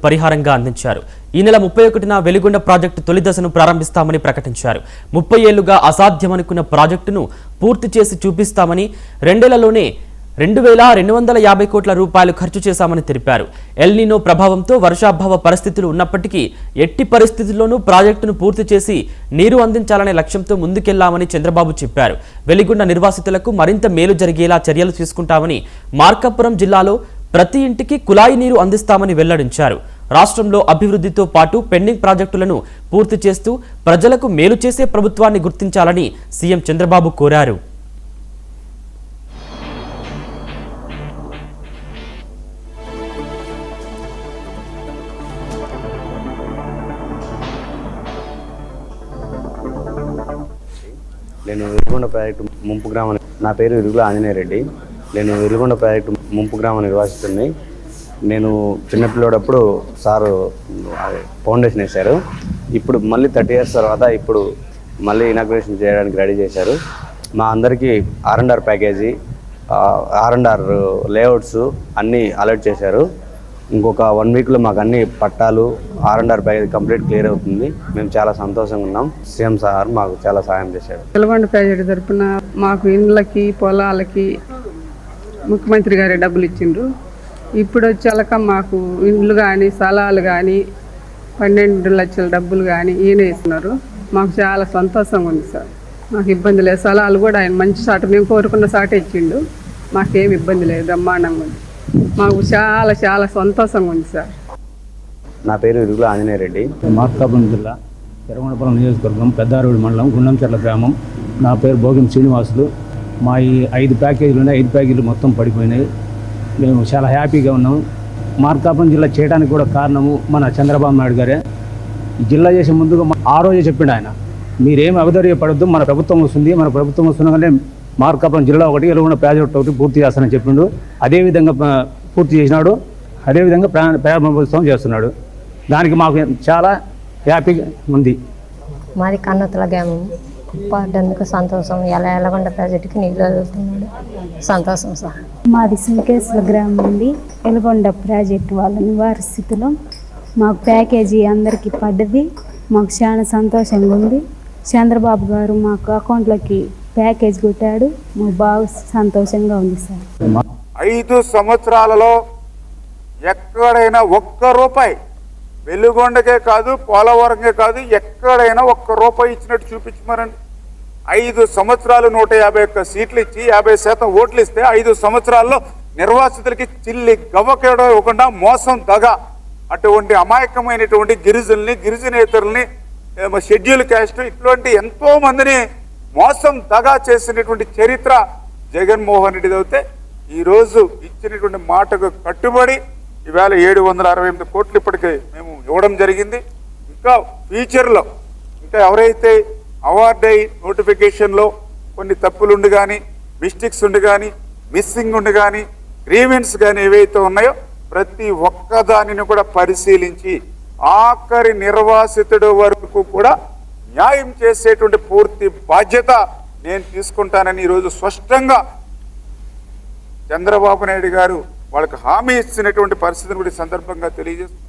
పరిహారంగా అందించారు. ఈ నెల 31న వెలిగొండ ప్రాజెక్టు తొలి దశను ప్రారంభిస్తామని ప్రకటించారు. 30 ఏళ్లుగా అసాధ్యమనుకున్న ప్రాజెక్టును పూర్తి చేసి చూపిస్తామని 2 ఏళ్లలోనే 2250 కోట్ల రూపాయలు ఖర్చు చేశామని తెలిపారు. ఎల్నినో ప్రభావంతో వర్షాభావ పరిస్థితులు ఉన్నప్పటికీ ఎట్టి పరిస్థితుల్లోనూ ప్రాజెక్టును పూర్తి చేసి నీరు అందించాలనే లక్ష్యంతో ముందుకెళ్లామని చంద్రబాబు చెప్పారు. వెలిగొండ నిర్వాసితులకు మరింత మేలు జరిగేలా చర్యలు తీసుకుంటామని, మార్కాపురం జిల్లాలో ప్రతి ఇంటికి కుళాయి నీరు అందిస్తామని వెల్లడించారు. రాష్ట్రంలో అభివృద్ధితో పాటు పెండింగ్ ప్రాజెక్టులను పూర్తి చేస్తూ ప్రజలకు మేలు చేసే ప్రభుత్వాన్ని గుర్తించాలని సీఎం చంద్రబాబు కోరారు. నేను వెలుగొండ ప్రాజెక్టు ముంపు గ్రామం, నా పేరు ఇరుగుల ఆంజనేయ రెడ్డి. నేను వెలుగొండ ప్రాజెక్టు ముంపు గ్రామ నిర్వాసితుడిని. నేను చిన్నపిల్లడప్పుడు సారు ఫౌండేషన్ వేశారు. ఇప్పుడు మళ్ళీ 30 years తర్వాత ఇప్పుడు మళ్ళీ ఇనాగ్రేషన్ చేయడానికి రెడీ చేశారు. మా అందరికీ R&R ప్యాకేజీ, R&R లేఅవుట్స్ అన్నీ అలర్ట్ చేశారు. ఇంకొక 1 weekలో మాకు అన్ని పట్టాలు R&R ప్యాకేజీ కంప్లీట్ క్లియర్ అవుతుంది. మేము చాలా సంతోషంగా ఉన్నాం. సీఎం సార్ మాకు చాలా సహాయం చేశారు. వెలుగొండ ప్రాజెక్టు తరఫున మాకు ఇండ్లకి పొలాలకి ముఖ్యమంత్రి గారే డబ్బులు ఇచ్చిండ్రు. ఇప్పుడు వచ్చాక మాకు ఇండ్లు కానీ స్థలాలు కానీ 12 లక్షల డబ్బులు కానీ ఈయన ఇస్తున్నారు. మాకు చాలా సంతోషంగా ఉంది సార్. మాకు ఇబ్బంది లేదు. స్థలాలు కూడా ఆయన మంచి సాట, మేము కోరుకున్న సాట ఇచ్చిండు. మాకేం ఇబ్బంది లేదు, బ్రహ్మాండంగా ఉంది. మాకు చాలా చాలా సంతోషంగా ఉంది సార్. నా పేరు ఇరుగుల ఆంజనేయ రెడ్డి. మార్కాపురం జిల్లా ఎర్రగొండపురం నియోజకవర్గం పెద్దారూడి మండలం గుండంచెర్ల గ్రామం. నా పేరు భోగిం శ్రీనివాసులు. మా ఈ 5 ప్యాకేజీలు ఉన్నాయి. 5 ప్యాకేజీలు మొత్తం పడిపోయినాయి. మేము చాలా హ్యాపీగా ఉన్నాం. మార్కాపురం జిల్లా చేయడానికి కూడా కారణము మన చంద్రబాబు నాయుడు గారే. ఈ జిల్లా చేసే ముందుగా ఆ రోజే చెప్పిండు ఆయన, మీరేమి అగదర్యపడద్దు, మన ప్రభుత్వం వస్తుంది, మన ప్రభుత్వం వస్తుండగానే మార్కాపురం జిల్లా ఒకటి, వెలుగొండ ప్రాజెక్టు ఒకటి పూర్తి చేస్తానని చెప్పిండు. అదేవిధంగా పూర్తి చేసినాడు. అదేవిధంగా ప్రారంభోత్సవం చేస్తున్నాడు. దానికి మాకు చాలా హ్యాపీగా ఉంది. మాది కన్నతుల గ్రామం. పడ్డందుకు సంతోషం. వెలగొండ ప్రాజెక్టుకి నీళ్ళు వదులుతున్నాడు, సంతోషం సార్. మాది సింకేశ్వర గ్రామం ఉంది. వెలగొండ ప్రాజెక్టు వాళ్ళ నివాసితులు మాకు ప్యాకేజీ అందరికీ పడ్డది. మాకు చాలా సంతోషంగా ఉంది. చంద్రబాబు గారు మాకు అకౌంట్లోకి ప్యాకేజ్ కొట్టాడు. మాకు బాగా సంతోషంగా ఉంది సార్. 5 సంవత్సరాలలో ఎక్కడైనా ఒక్క రూపాయి, వెలుగొండకే కాదు పోలవరంకే కాదు, ఎక్కడైనా ఒక్క రూపాయి ఇచ్చినట్టు చూపించమనండి. 5 సంవత్సరాలు 151 సీట్లు ఇచ్చి 50% ఓట్లు ఇస్తే 5 సంవత్సరాల్లో నిర్వాసితులకి చిల్లి గవ్వకేడ ఇవ్వకుండా మోసం దగ, అటువంటి అమాయకమైనటువంటి గిరిజనుల్ని, గిరిజనేతరుల్ని, షెడ్యూల్ క్యాస్ట్ ఇటువంటి ఎంతో మందిని మోసం దగా చేసినటువంటి చరిత్ర జగన్మోహన్ రెడ్డిది. అయితే ఈరోజు ఇచ్చినటువంటి మాటకు కట్టుబడి ఈవేళ 768 కోట్లు ఇప్పటికే మేము ఇవ్వడం జరిగింది. ఇంకా ఫ్యూచర్లో ఇంకా ఎవరైతే అవార్డు అయి నోటిఫికేషన్లో కొన్ని తప్పులుండి కానీ, మిస్టేక్స్ ఉండి కానీ, మిస్సింగ్ ఉండి కానీ, గ్రీవెన్స్ కానీ ఏవైతే ఉన్నాయో ప్రతి ఒక్కదానిని కూడా పరిశీలించి ఆఖరి నిర్వాసితుడు వరకు కూడా న్యాయం చేసేటువంటి పూర్తి బాధ్యత నేను తీసుకుంటానని ఈరోజు స్పష్టంగా చంద్రబాబు నాయుడు గారు వాళ్ళకి హామీ ఇచ్చినటువంటి పరిస్థితిని కూడా సందర్భంగా తెలియజేస్తుంది.